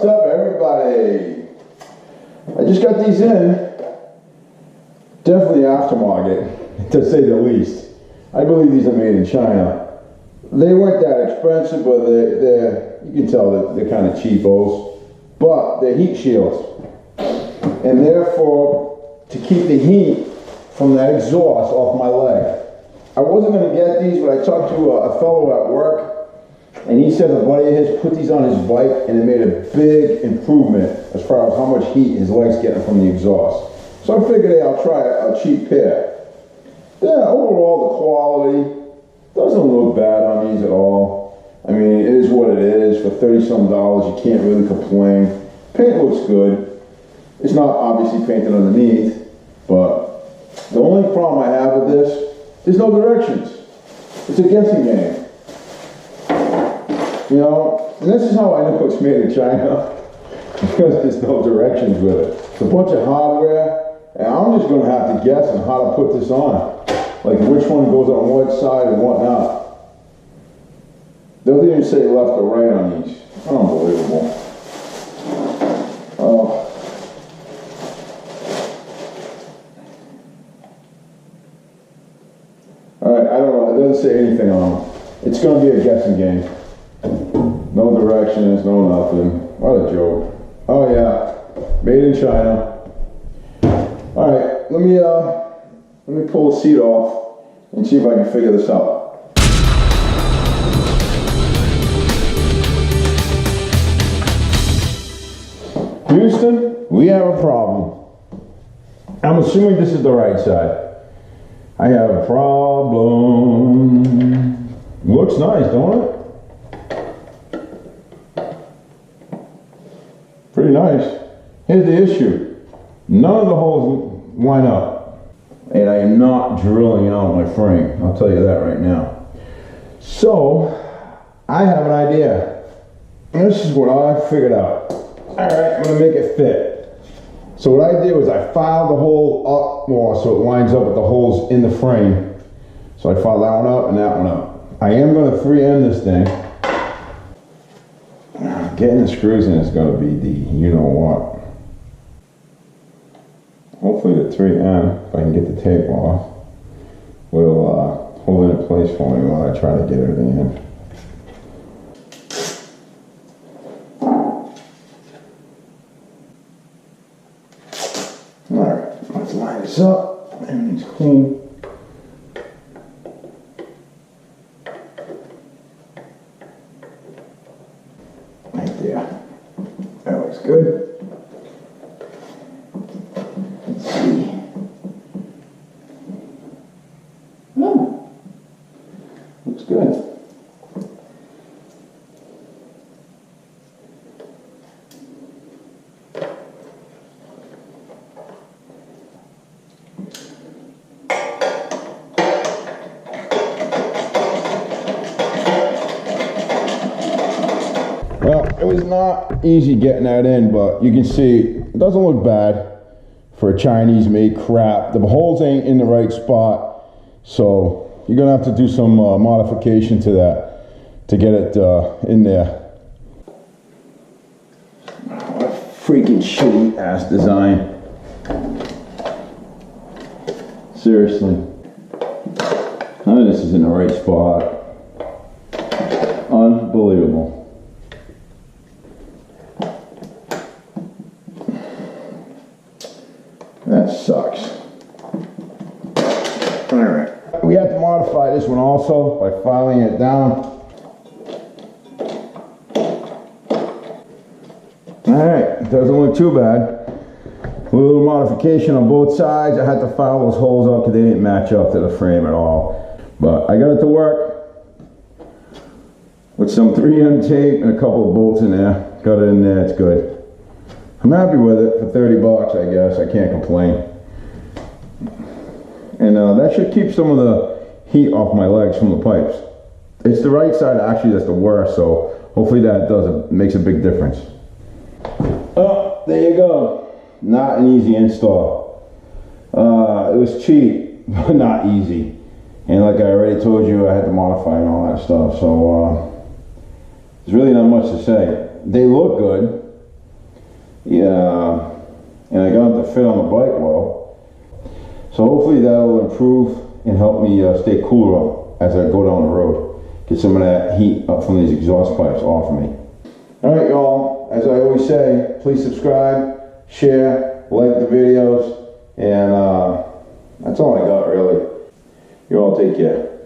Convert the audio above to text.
What's up, everybody? I just got these in. Definitely aftermarket, to say the least. I believe these are made in China. They weren't that expensive, but you can tell that they're kind of cheapos. But they're heat shields. And therefore, to keep the heat from that exhaust off my leg. I wasn't going to get these, but I talked to a fellow at work. And he said a buddy of his put these on his bike and it made a big improvement as far as how much heat his leg's getting from the exhaust. So I figured, hey, I'll try a cheap pair. Yeah, overall the quality doesn't look bad on these at all. I mean, it is what it is. For $30-some, you can't really complain. Paint looks good. It's not obviously painted underneath, but the only problem I have with this, there's no directions. It's a guessing game. You know, and this is how I know it's made in China, because there's no directions with it. It's a bunch of hardware, and I'm just going to have to guess on how to put this on. Like which one goes on what side and whatnot. They'll even say left or right on these. Unbelievable. Oh. Alright, I don't know. It doesn't say anything on them. It's going to be a guessing game. No directions, no nothing. What a joke. Oh yeah, made in China. Alright, let me pull the seat off and see if I can figure this out. Houston, we have a problem. I'm assuming this is the right side. I have a problem. Looks nice, don't it? Pretty nice. Here's the issue. None of the holes line up. And I am not drilling out my frame. I'll tell you that right now. So, I have an idea. And this is what I figured out. Alright, I'm going to make it fit. So what I did was I filed the hole up more so it lines up with the holes in the frame. So I filed that one up and that one up. I am going to 3M this thing. Getting the screws in is going to be the you-know-what. Hopefully the 3M, if I can get the tape off, will hold it in place for me while I try to get everything in. Alright, let's line this up. Everything's clean. That looks good. Let's see. Oh, looks good. Well, it was not easy getting that in, but you can see it doesn't look bad for a Chinese-made crap. The holes ain't in the right spot, so you're gonna have to do some modification to that to get it in there. What a freaking shitty ass design. Seriously, none of this is in the right spot. Unbelievable. That sucks. Alright. We have to modify this one also by filing it down. Alright, it doesn't look too bad. A little modification on both sides. I had to file those holes up because they didn't match up to the frame at all. But I got it to work with some 3M tape and a couple of bolts in there. Got it in there, it's good. I'm happy with it for 30 bucks, I guess. I can't complain. And that should keep some of the heat off my legs from the pipes. It's the right side actually that's the worst, so hopefully that makes a big difference. Oh, there you go. Not an easy install. It was cheap, but not easy. And like I already told you, I had to modify and all that stuff, so there's really not much to say. They look good. Yeah, and I got them to fit on the bike well. So hopefully that will improve and help me stay cooler as I go down the road. Get some of that heat up from these exhaust pipes off of me. Alright y'all, as I always say, please subscribe, share, like the videos, and that's all I got really. You all take care.